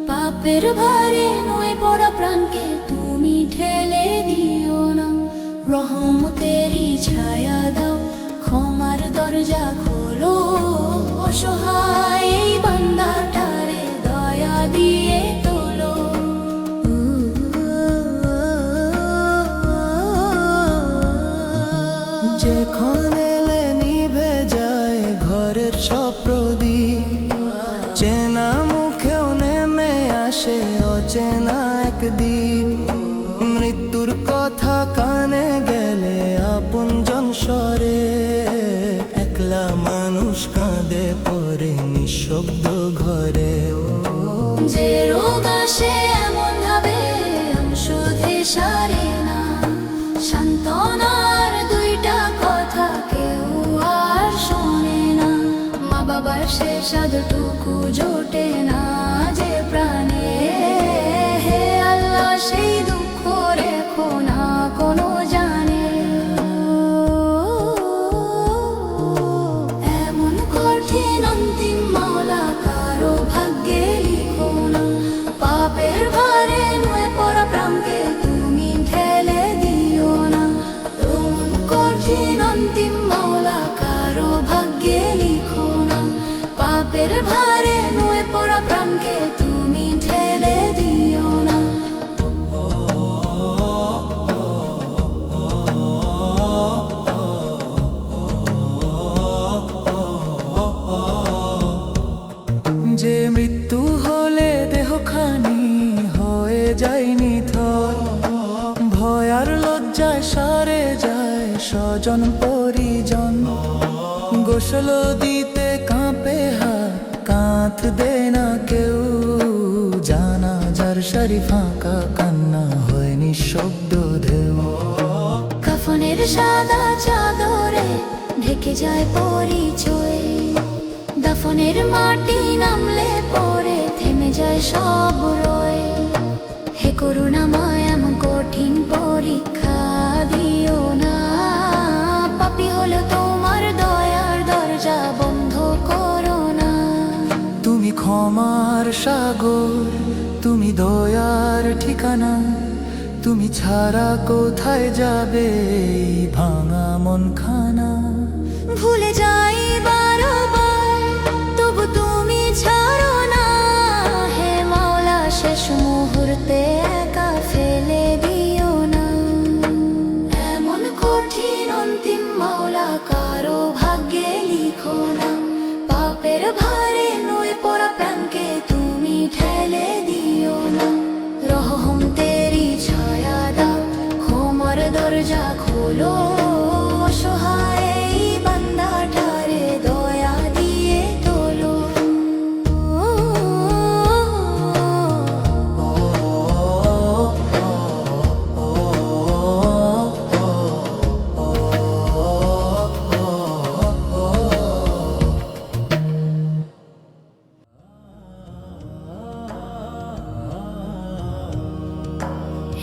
পাপের ভারে নয় পড়া প্রাণকে তুমি ঠেলে দিও না। রহমতেরই ছায়া দাও, ক্ষমার দরজা খোলো। অসহায় এই বান্দাটারে দয়া দিয়ে তোলো। যেখানে নিভে যায় ঘরের সব প্রদীপ, চেনা মুখেও নেমে আসে অচেনা একদিন। মৃত্যুর কথা কানে গেলে আপনজন স্বরে, একলা মানুষ কাঁদে পড়ে নিঃশব্দ ঘরে। যে রোগ আসে এমন ভাবে শুধু সারে না, সান্ত্বনার দুইটা কথা কেউ আর শোনে না। মা বাবার শেষ আদরটুকু জোটে না যে প্রাণে। হে আল্লাহ, সেই দুঃখ রেখো না কোনো জানে। এমন কঠিন অন্তিম মাওলা কারো ভাগ্যে লিখো না। পাপের ভারে নয় পড়া প্রাণকে তুমি ঠেলে দিও না। এমন কঠিন অন্তিম মাওলা কারো ভাগ্যে লিখো না। পাপের ভারে নয় পড়া প্রাণকে তুমি ঠেলে দিও না। যে মৃত্যু হলে দেহখানি হয়ে যায় নিথর, ভয় আর লজ্জায় সারে যায় স্বজন পরিজন। গোসল দিতে কাঁপে হাত, কাঁথ দে না কেউ। জানাজার সারি ফাঁকা, কান্না হয় নিঃশব্দ ঢেউ। কাফনের সাদা চাদরে ঢেকে যায় পরিচয়, দাফনের মাটি নামলে পরে থেমে যায় সব রয়। হে করুণাময়, এমন কঠিন পরীক্ষা দিও না। পাপী হলো তোমার দয়ার দরজা বন্ধ করো না। তুমি ক্ষমার সাগর, তুমি দয়ার ঠিকানা। তুমি ছাড়া কোথায় যাবে এই ভাঙা মন খানা। ভুলে যাই বারবার, তবু তুমি ছাড়ো না। হে মাওলা, শেষ মুহূর্তে একা ফেলে দিও না। এমন কঠিন অন্তিম মাওলা কারো ভাগ্যে লিখো না। পাপের ভারে নয় পড়া প্রাণকে তুমি ঠেলে দিও না। রহমতেরই ছায়া দাও, ক্ষমার দরজা খোলো। অসহায় এই বান্দাটারে দয়া দিয়ে তোলো।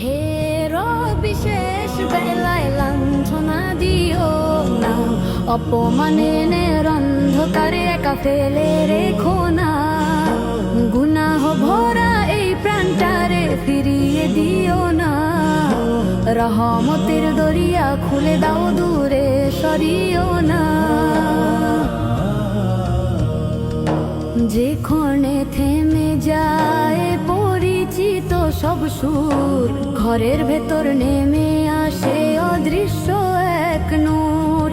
হে রব্বি, শেষ বেলায় লাঞ্ছনা দিও না। অপমানের অন্ধকারে একা ফেলে রেখো না। গুনাহ ভরা এই প্রাণটারে ফিরিয়ে দিও না। রহমতের দরিয়া খুলে দাও, দূরে সরিও না। যে ক্ষণে থেমে যায় পরিচিত সব সুর, ঘরের ভেতর নেমে আসে অদৃশ্য এক নূর।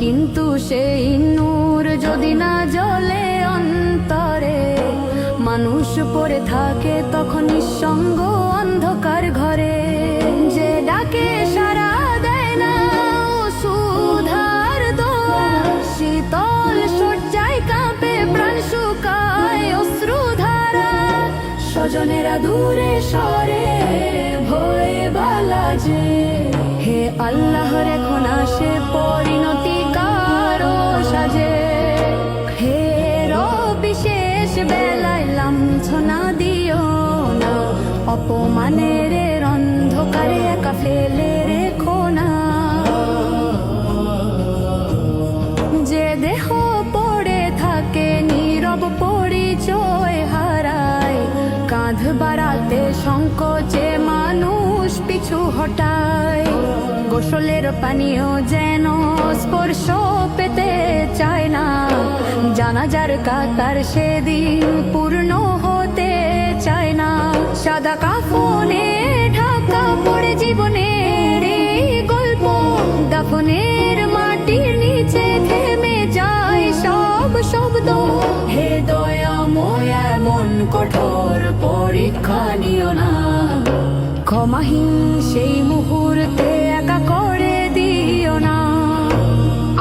কিন্তু সেই নূর যদি না জ্বলে অন্তরে, মানুষ পড়ে থাকে তখন নিঃসঙ্গ অন্ধকার ঘরে। যে ডাকে সাড়া দেয় না, সুধার দোয়া স্বজনেরা দূরে সরে ভয়ে বালা যে হে আল্লাহ রেখো না সে পরিণতি কারো সাজে হে রবি শেষ বেলায় লাঞ্ছনা দিও না অপমানের অন্ধকারে একা ফেলে রেখো না যে দেহ পড়ে থাকে নীরব পরিচয় হারায় কাঁধ বাড়াতে সংকোচে মানুষ পিছু হটায় গোসলের পানীয় যেন স্পর্শ পেতে চায় না জানাজার কাতার সেদিন পূর্ণ হতে চায় না সাদা কাফনে ঢাকা পড়ে জীবনের এই গল্প দাফনের মাটির নিচে থেমে যায় সব শব্দ হে দয়াময় এমন কঠোর পরীক্ষা নিও না ক্ষমাহীন সেই মুহূর্তে একা করে দিও না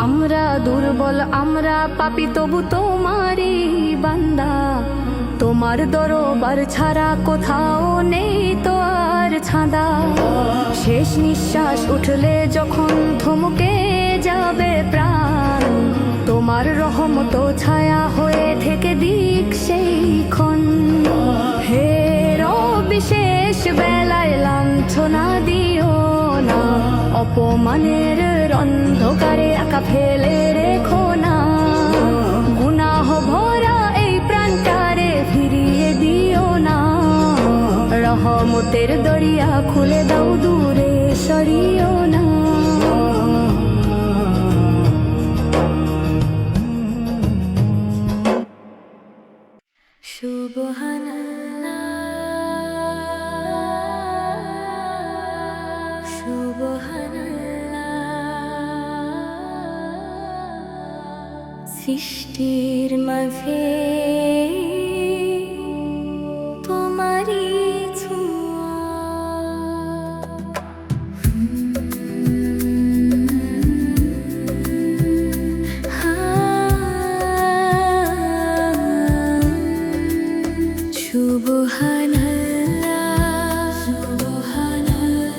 আমরা দুর্বল আমরা পাপী তবু তোমারই বান্দা তোমার দরবার ছাড়া কোথাও নেই তো আর ছাঁদা শেষ নিঃশ্বাস উঠলে যখন থমকে যাবে প্রাণ তোমার রহমত ছায়া হয়ে থেকে দিক সেইক্ষণ হে রবি শেষ বেলায় লাঞ্ছনা দিও না অপমানের অন্ধকারে একা ফেলে রেখো না গুনাহ ভরা এই প্রাণটারে ফিরিয়ে দিও না রহমতের দরিয়া খুলে দাও দূরে সরিও না সুবহানাল্লাহ সুবহানাল্লাহ সৃষ্টির মাঝে তোমারই ছোঁয়া সুবহানাল্লাহ সুবহানাল্লাহ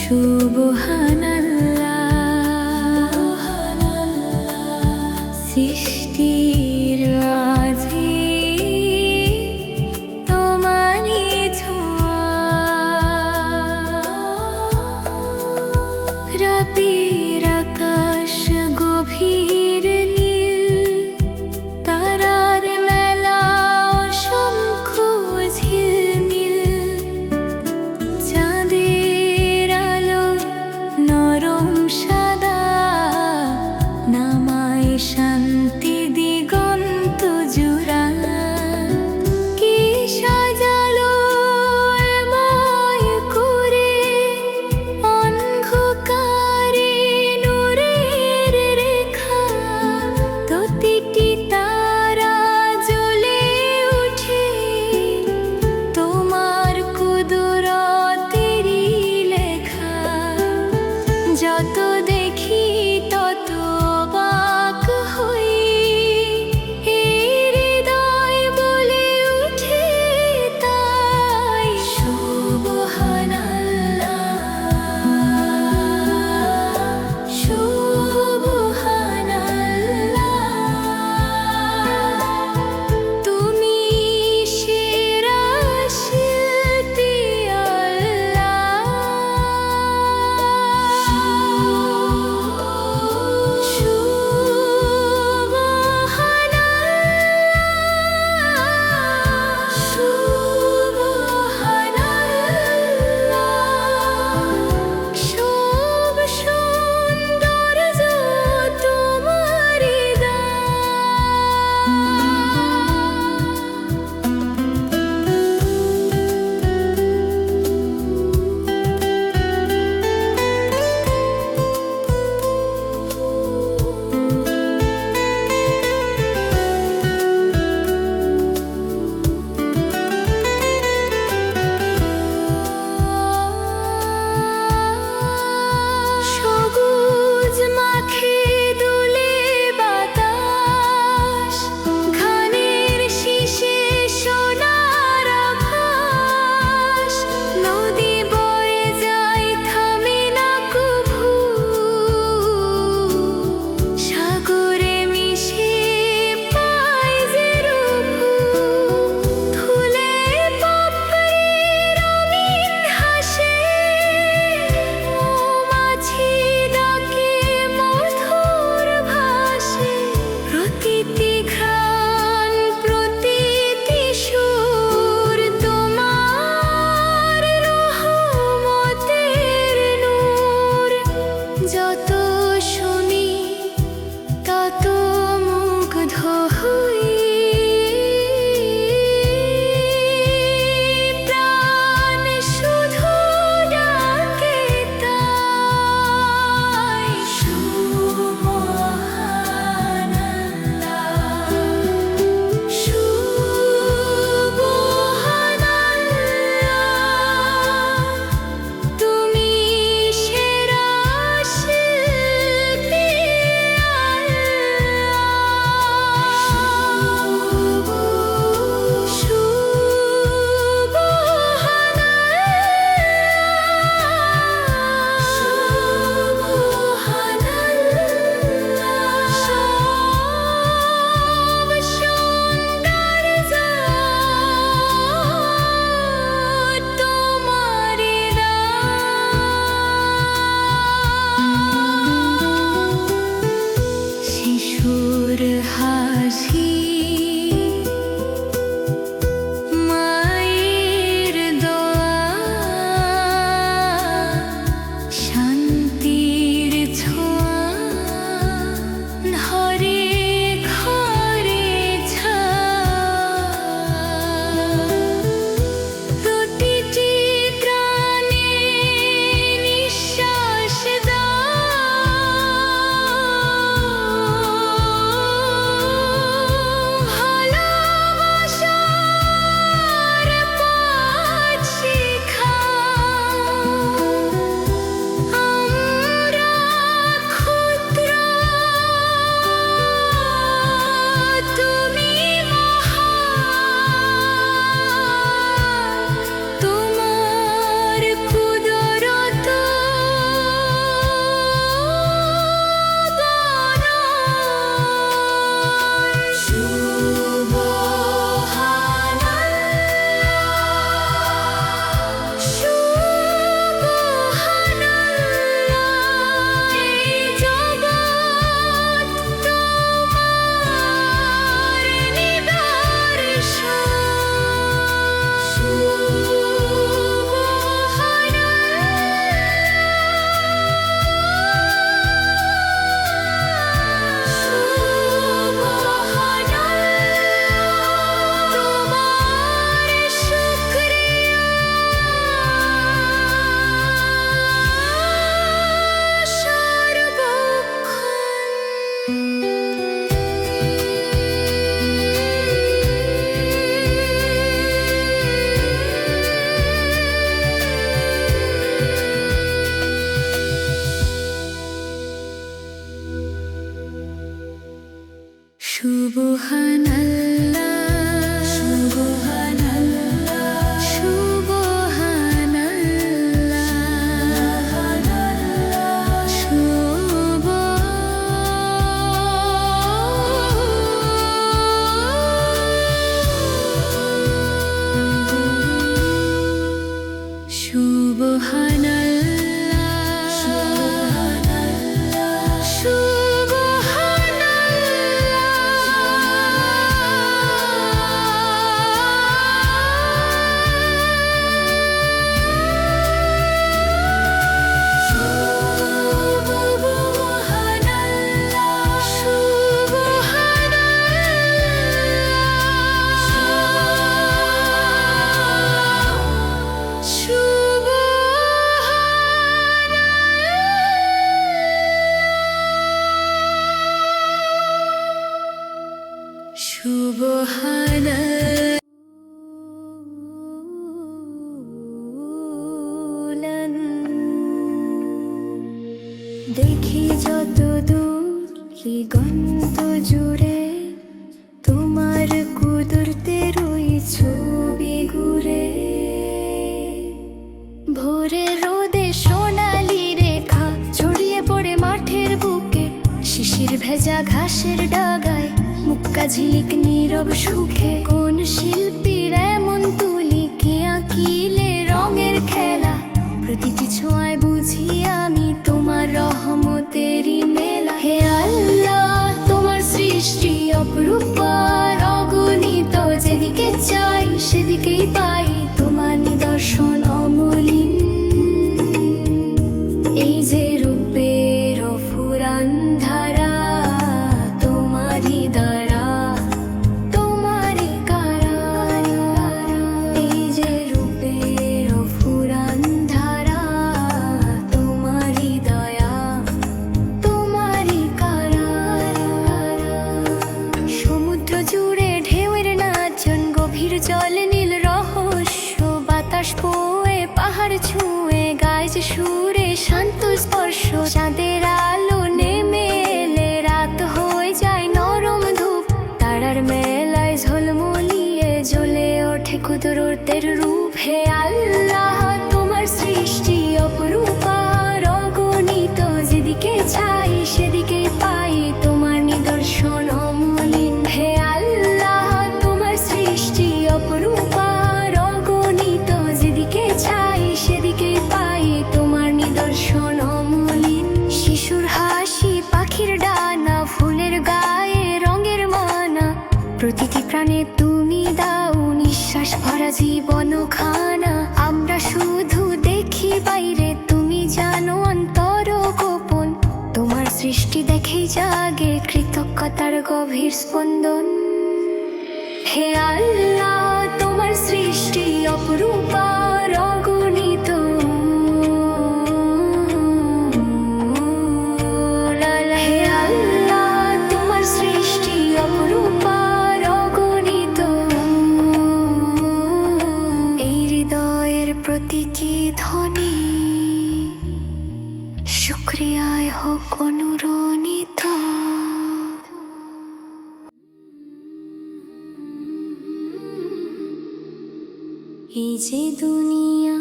সুবহানাল্লাহ সৃষ্টির মাঝে তোমারই ছোঁয়া রাতের আকাশ গভীর নীল তারার মেলা অসংখ্য ঝিলমিল চাঁদের আলো নরম সাদা নামায় শান্তি সুবহানাল্লাহ সুবহানাল্লাহ সুবহানাল্লাহ দেখি যত দূর দিগন্ত জুড়ে তোমার কুদরতের ওই ছবি ঘুরে ভোরে রোদে সোনালি রেখা ছড়িয়ে পড়ে মাঠের বুকে শিশির ভেজা ঘাসের ডাগায় মুক্কা ঝিলিক নীরব সুখে কোন শিল্পীর এমন তুলি কে আঁকিলে রঙের খেলা প্রতিটি ছোঁয়ায় বুঝি আমি তোমার রহমতেরই মেলা হে আল্লাহ তোমার সৃষ্টি অপরূপ আর অগণিত যেদিকে চাই সেদিকেই পাই তোমার নিদর্শন অমলিন এই যে রূপের ফুরান ধারা তোমারই দ্বারা তোমারই কারা এই যে রূপের ফুরান ধারা তোমারই দয়া তোমারই কারা সমুদ্র জুড়ে ঢেউয়ের নাচন গভীর জল নীল রহস্য বাতাস বয়ে পাহাড় ছুঁয়ে গায়ে যে সুরে শান্ত স্পর্শ চাঁদের আলো নেমে এলে রাত হয়ে যায় নরম ধূপ তারার মেলায় ঝলমলিয়ে জ্বলে ওঠে কুদরতের রূপ হে আল্লাহ তোমার সৃষ্টি অপরূপ আর অগণিত যেদিকে চাই সেদিকে পাই তোমার নিদর্শন অমলিন হে আল্লাহ তোমার সৃষ্টি অপরূপ আর অগণিত যেদিকে চাই সেদিকে পাই তোমার নিদর্শন অমলিন শিশুর হাসি পাখির ডানা ফুলের গায়ে রঙের মানা প্রতিটি প্রাণে তুমি দাও নিঃশ্বাস ভরা জীবন খানা আমরা শুধু দেখি বাইরে তুমি জানো অন্তর গোপন তোমার সৃষ্টি দেখেই জাগে কৃতজ্ঞতার গভীর স্পন্দন হে আল্লাহ তোমার সৃষ্টি অপরূপ আর অগণিত হে আল্লাহ তোমার সৃষ্টি অপরূপ আর অগণিত এই হৃদয়ের প্রতিটি ধ্বনি শুকরিয়ায় হোক অনুরণিত এই যে দুনিয়া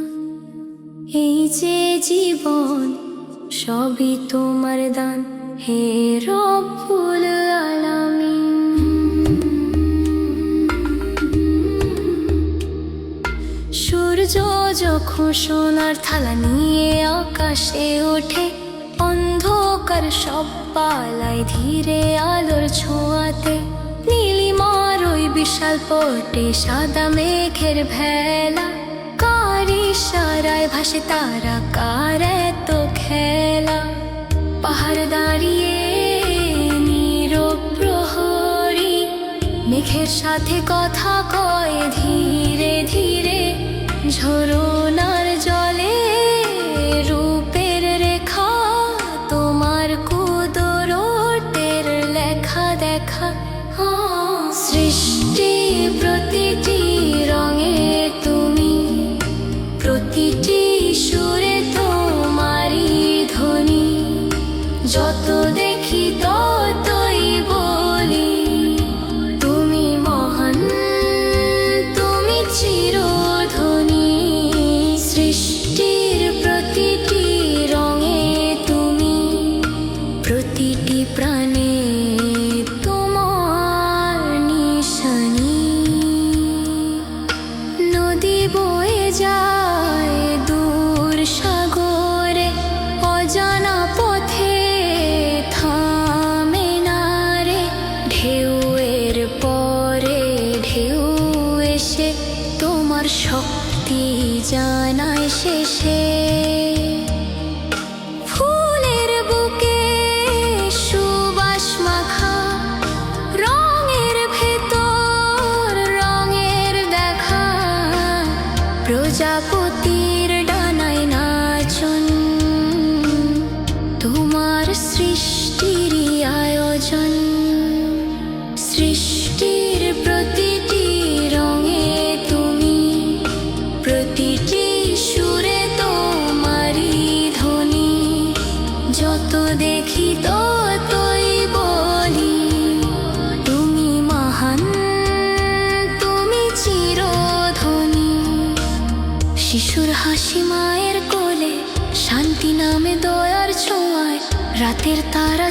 এই যে জীবন সবই তোমার দান হে রব্বুল আলামিন সূর্য যখন সোনার থালা নিয়ে আকাশে ওঠে অন্ধকার সব পালায় ধীরে আলোর ছোঁয়াতে নীলিমার ওই বিশাল পটে সাদা মেঘের ভেলা কার ইশারায় ভাসে তারা কার এত খেলা পাহাড় দাঁড়িয়ে নীরব প্রহরী মেঘের সাথে কথা কয় ধীরে ধীরে ঝরনার জলে রূপের রেখা তোমার কুদরতের লেখা দেখা সৃষ্টি প্রতিটি রঙে তুমি প্রতিটি সুরে তোমারই ধ্বনি যত দেখি ততই বলি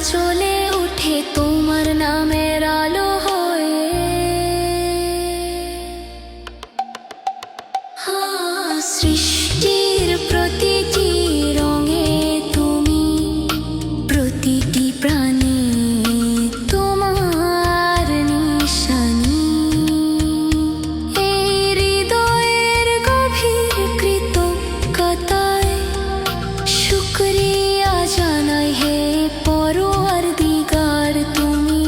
জ্বলে ওঠে তোমার নামের আলো হয়ে। সৃষ্টির প্রতিটি রঙে তুমি, প্রতিটি প্রাণে তোমার নিশানি। এই হৃদয়ের গভীর কৃতজ্ঞতায় শুকরিয়া জানাই হে পরওয়ারদিগার তুমি।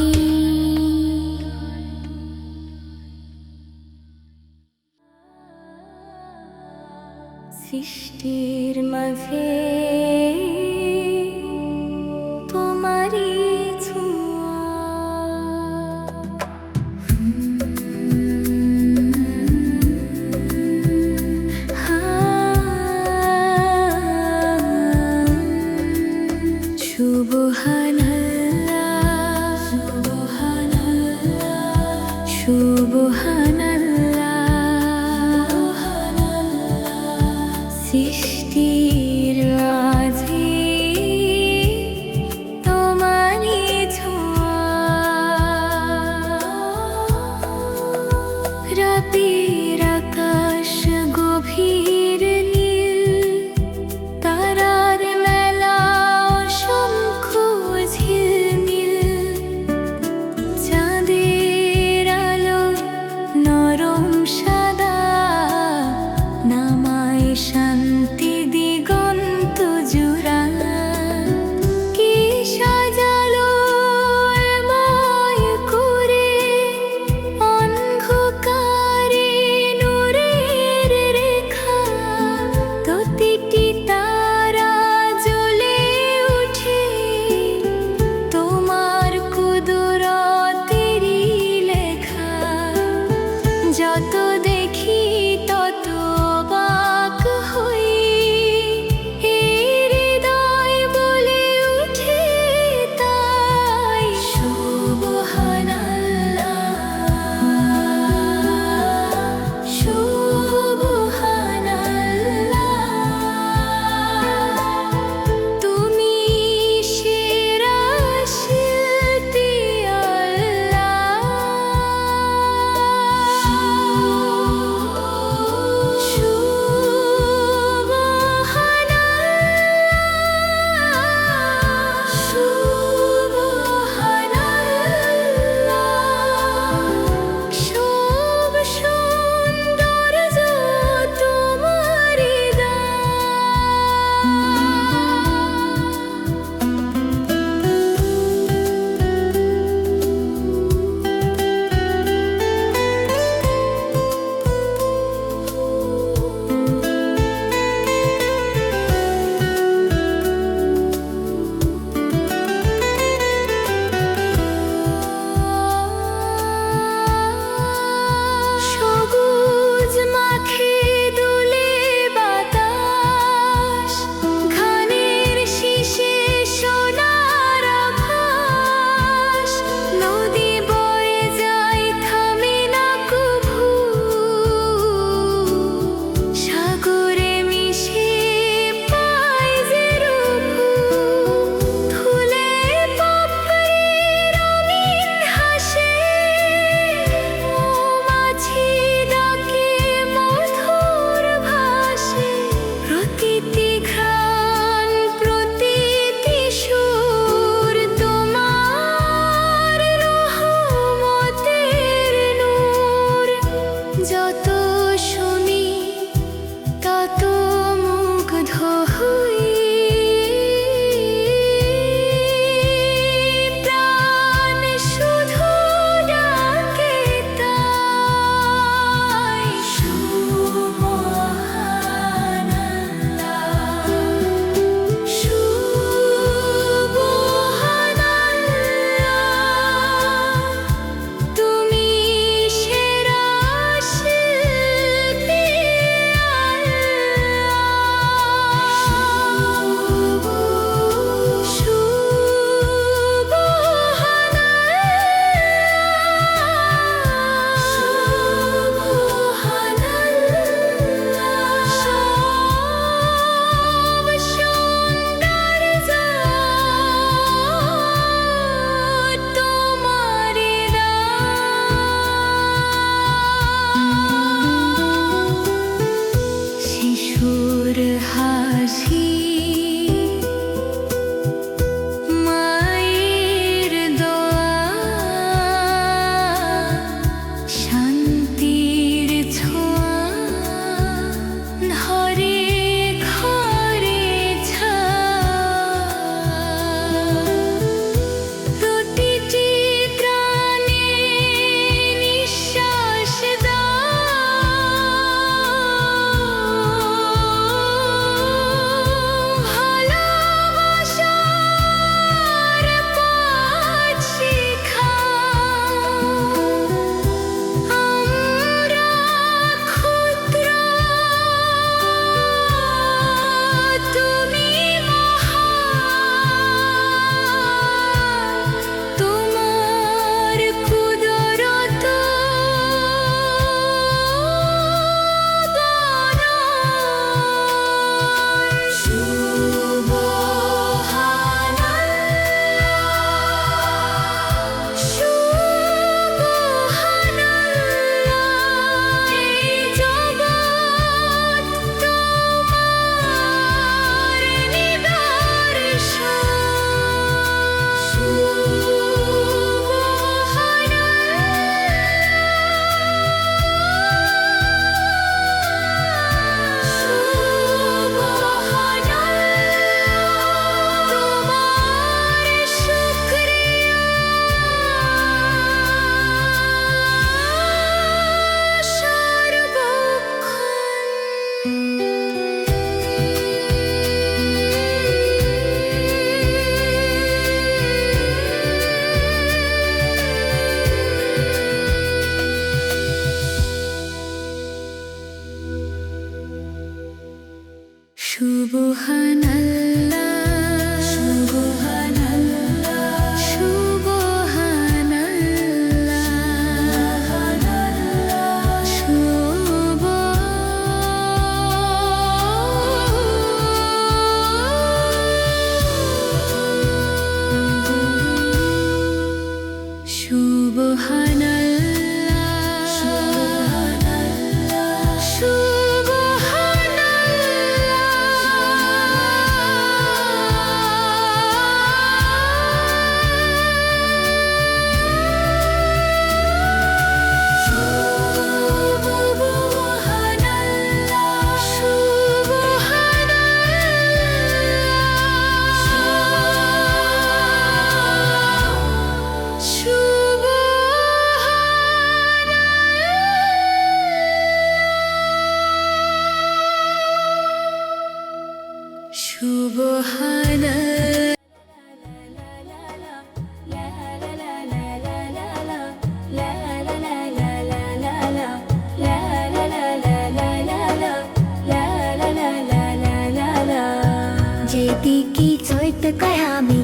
যেদিকে চৈত কায়ামি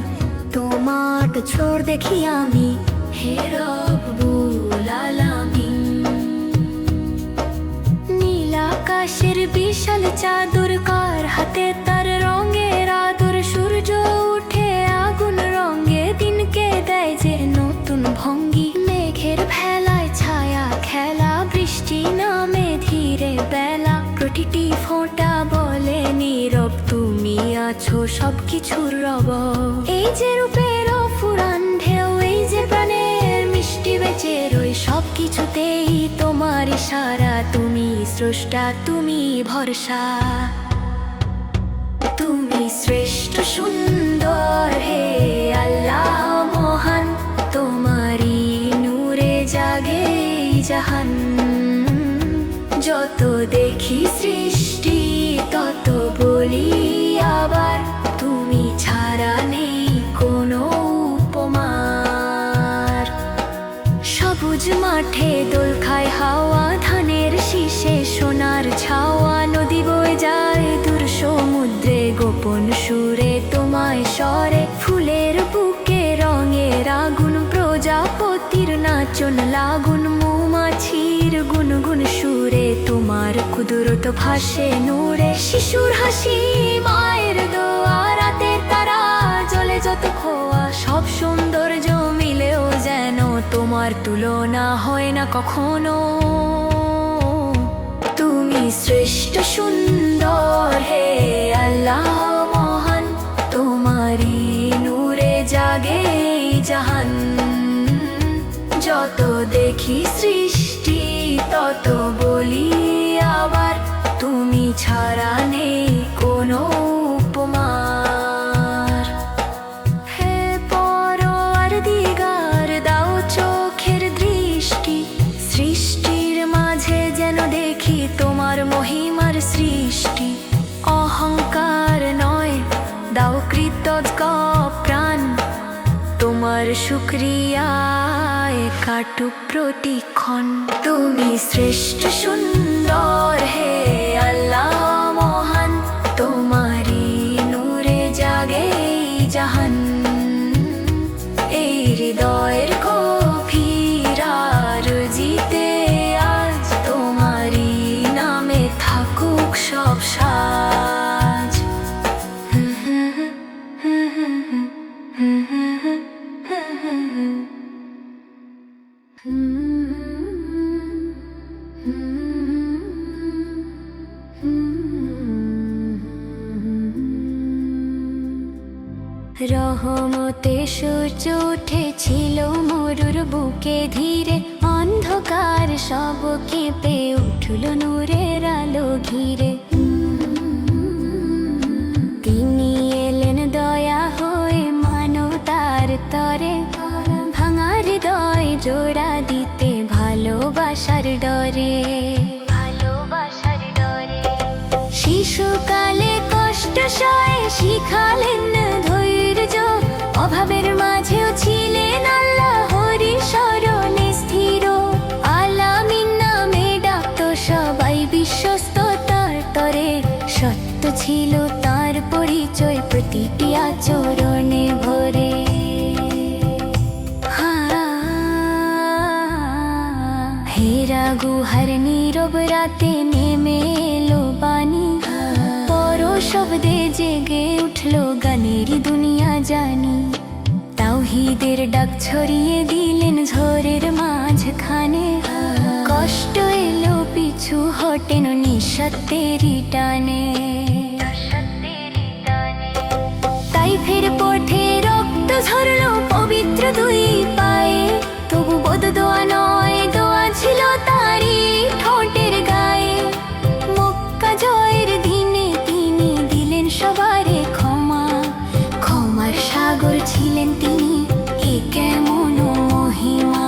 তোমার ছোড় দেখি আমি হে রব্বুল আলামিন। নীল আকাশের বিশাল চাদর কার হাতে তার রঙের আদর, সূর্য উঠে আগুন রঙে দিনকে দেয় যে নতুন ভঙ্গি। মেঘের ভেলায় ছায়া খেলা, বৃষ্টি নামে ধীরে বেলা, প্রতিটি ফোঁটা বলে নীরব তুমি আছো সবকিছুর রব। এই যে রূপের ফুরান ঢেউ, এই যে প্রাণের মিষ্টি বেঁচে রই, সবকিছুতেই তোমার ইশারা। তুমি স্রষ্টা, তুমি ভরসা, তুমি শ্রেষ্ঠ সুন্দর হে আল্লাহ মহান। তোমারই নূরে জাগে জাহান। যত দেখি সৃষ্টি তত বলি আবার, তুমি ছাড়া নেই কোনো উপমার। সবুজ মাঠে দোল খায় হাওয়া, ধানের শীষে সোনার ছাওয়া, নদী বয়ে যায় দূর সমুদ্রে গোপন সুরে তোমায় স্বরে। ফুলের বুকে রঙের আগুন, প্রজাপতির নাচন লাগুন, মৌমাছির গুনগুন সুরে তোমার কুদরত ভাসে নূরে। শিশুর হাসি, মায়ের দোয়া, রাতের তারা জলে যত খোয়া, সব সৌন্দর্য মিলেও যেন তোমার তুলনা হয় না কখনো। তুমি শ্রেষ্ঠ সুন্দর হে আল্লাহ মহান। তোমারই নূরে জাগে জাহান। যত দেখি সৃষ্টি তত বলি আবার, তুমি ছাড়া নেই কোনো উপমার। হে পরওয়ারদিগার, দাও চোখের দৃষ্টি, সৃষ্টির মাঝে যেন দেখি তোমার মহিমার সৃষ্টি। অহংকার নয়, দাও কৃতজ্ঞ প্রাণ, তোমার শুকরিয়ায় কাটুক প্রতিক্ষণ। তুমি শ্রেষ্ঠ সুন্দর হে আল্লাহ মহান। তোমারই নূরে জাগে জাহান। এই হৃদয়ের গভীর আরজিতে আজ তোমারই নামে থাকুক সব সাজ। রহমতে সূর্য উঠেছিল মরুর বুকে ধীরে, অন্ধকার সব কেঁপে উঠল নূরের আলো ঘিরে। তিনি এলেন দয়া হয়ে মানবতার তরে, ভাঙা হৃদয় জোড়া দিতে ভালোবাসার ডরে। ভালোবাসার ডরে শিশুকালে কষ্ট সয়ে শিখালেন ধৈর্য, অভাবের মাঝেও ছিলেন আল্লাহরই শরণে স্থির। আলামিন নামে ডাকত সবাই বিশ্বস্ত তার তরে, সত্য ছিল তার পরিচয় প্রতিটি আচরণে ভরে। হেরা গুহার নীরব রাতে নেমে এলো বাণী, পর শব্দে জেগে উঠলো গানেরই দুনিয়া জানি। তাওহীদ নাহিদের ডাক ছড়িয়ে দিলেন ঝড়ের মাঝখানে। কষ্ট এলো পিছু হটেন নিঃস্বার্থেরই টানে। তাই ফের পথে রক্ত ঝরলো পবিত্র দুই পায়ে, তবু বোধ দোয়া নয়, দোয়া ছিল তারই ঠোঁটের গায়ে। মক্কা জয়ের দিনে তিনি দিলেন সবারে ক্ষমা, ক্ষমার সাগর ছিলেন তিনি, এ কেমন মহিমা।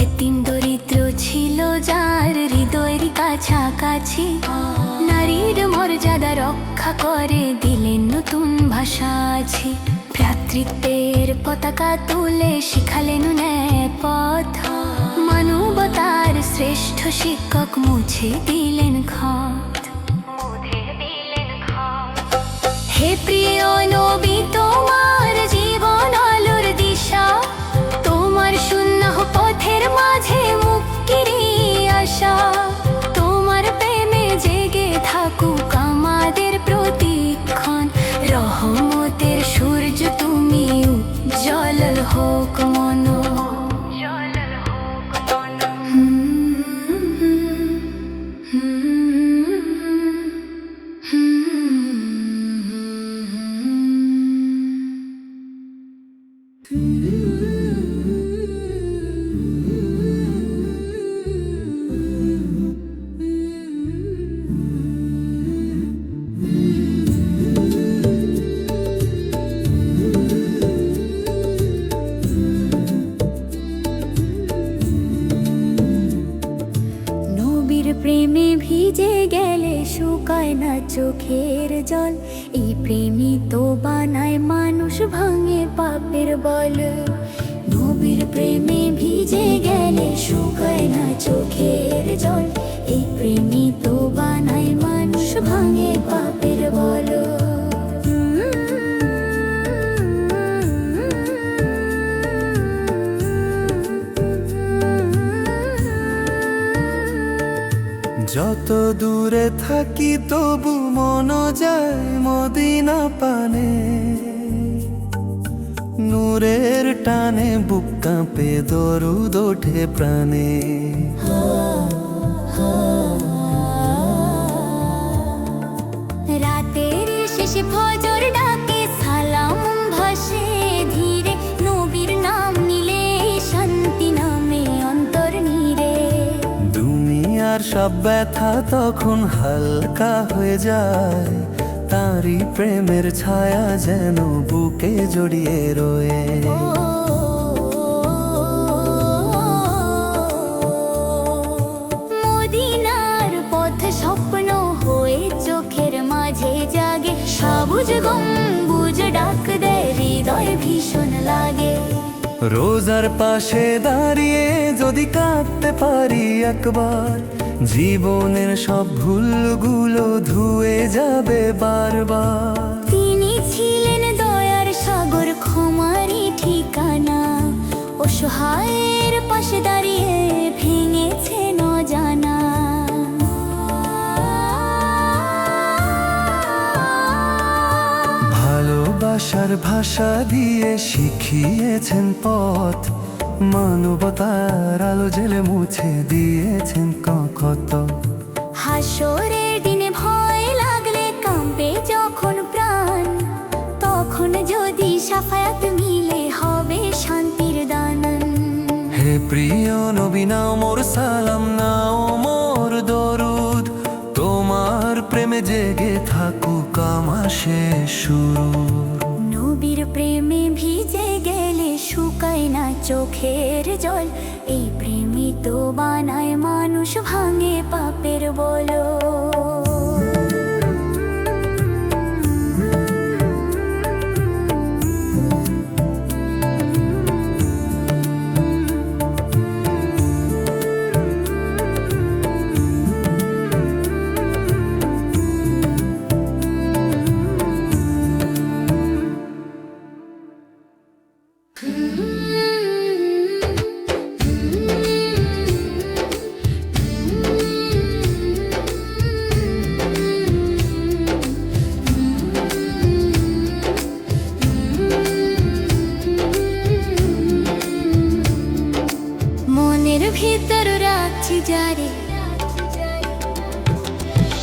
এতিম দরিদ্র ছিল যার হৃদয়ের কাছাকাছি, নারীর মর্যাদা রক্ষা করে দিলেন নতুন ভাষা আছে। ভ্রাতৃত্বের পতাকা তুলে শিখালেন ন্যায় পথ, মানবতার শ্রেষ্ঠ শিক্ষক মুছে দিলেন ক্ষত। হে প্রিয় নবী, তোমার জীবন আলোর দিশা, তোমার সুন্নাহ পথের মাঝে মুক্তিরই আশা। তোমার প্রেমে জেগে থাকুক আমাদের প্রতিক্ষণ, রহমতের সূর্য তুমি উজ্জ্বল হোক মন। প্রেমে ভিজে গেলে শুকায় না চোখের জল, এই প্রেমই তো বানায় মানুষ, ভাঙে পাপের বল। নবীর প্রেমে ভিজে গেলে শুকায় না চোখের জল, এই প্রেমই তো বানায় মানুষ, ভাঙে পাপের বল। যত দূরে থাকি তবু মন যায় মদিনা পানে, নূরের টানে বুক কাঁপে দরুদ ওঠে প্রাণে। রাতের শেষে ফজর ডাকে সালাম ভাসে ধীরে, নবীর নাম নিলে শান্তি নামে অন্তর নীরে। দুনিয়ার সব ব্যথা তখন হালকা হয়ে যায়, তারই প্রেমের ছায়া যেন বুকে জড়িয়ে রয়ে। মদিনার পথ স্বপ্ন হয়ে চোখের মাঝে জাগে, সবুজ গম্বুজ ডাক দেয়, হৃদয় ভীষণ লাগে। রোজার পাশে দাঁড়িয়ে যদি কাঁদতে পারি একবার, জীবনের সব ভুলগুলো ধুয়ে যাবে বারবার। তিনি ছিলেন দয়ার সাগর, ক্ষমারই ঠিকানা, অসহায়ের পাশে দাঁড়িয়ে ভেঙেছে অজানা। ভালোবাসার ভাষা দিয়ে শিখিয়েছেন পথ, মানবতার আলো জেলে মুছে দিয়েছেন কত। হাসরের দিনে ভয় লাগলে কাঁপে যখন প্রাণ, তখন যদি শাফায়াত মিলে হবে শান্তির দান। হে প্রিয় নবী, নাও মোর সালাম, নাও মোর দরুদ, তোমার প্রেমে জেগে থাকুক আমার শেষ শুরু। নবীর প্রেমে ভিজে গেলে শুকায় না চোখের জল, এই প্রেমই তো বানায় মানুষ, ভাঙে পাপের বলো।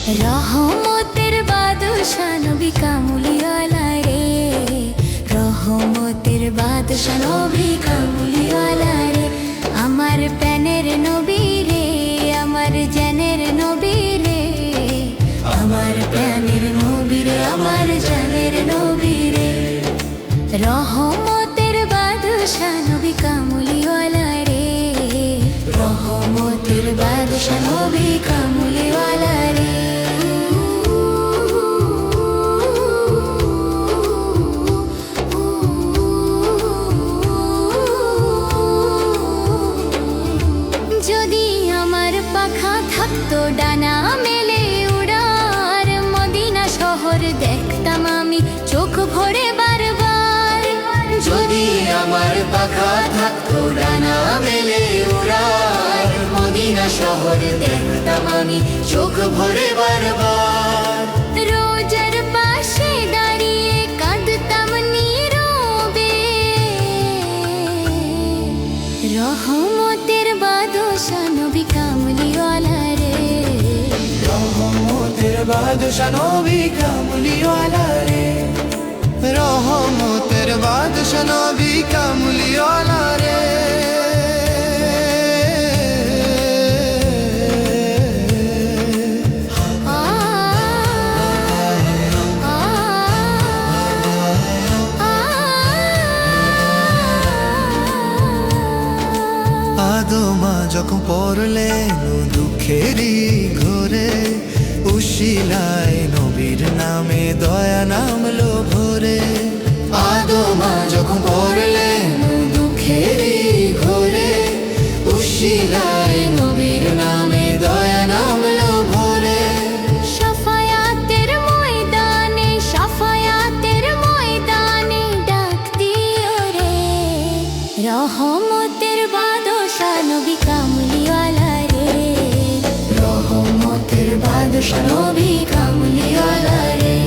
রহমতের বাদশা নবী কামুলিওয়ালা রে, রহমতের বাদশা নবী কামুলিওয়ালা রে, আমার প্যানের নবী রে, আমার জানের নবী রে, আমার প্যানের নবী রে, আমার জানের নবী রে। রহমতের বাদশা নবী কামুলিওয়ালা রে, রহমতের বাদশা নবী কামুলিওয়ালা রে। যদি আমার পাখা থাকতো ডানা মেলে উড়ার, মদিনা শহর দেখতাম আমি চোখ ভরে বারবার। যদি আমার পাখা থাকতো ডানা মেলে উড়ার, মদিনা শহর দেখতাম আমি চোখ ভরে বারবার। রোজার পাশে দাঁড়িয়ে কাঁদতাম নীরবে, রহমতের বাদশা নবী কামলিওয়ালা রে, রহমতের বাদশা নবী কামলিওয়ালা রে, রহমতের বাদশা নবী কামলিওয়ালা রে। আ, আ, আ, আদমা যখন পড়লেন দুঃখেরই ঘরে, উশিলায় নবীর নামে দয়া নামলো ভরে। আদমা যখন পড়লেন দুঃখেরই ঘরে, উশিলায় নবীর নামে দয়া নামলো ভরে। শাফায়াতের ময়দানে, শাফায়াতের ময়দানে ডাক দিও রে, রহমতের বাদশা নবী কামলিওয়ালা রে, রহমতের বাদশা নবী কামলিওয়ালা রে,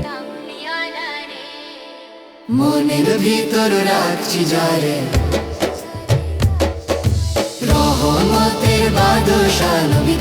কামলিওয়ালা রে। মনের ভিতর রাখছি যারে, রহমতের বাদশা নবী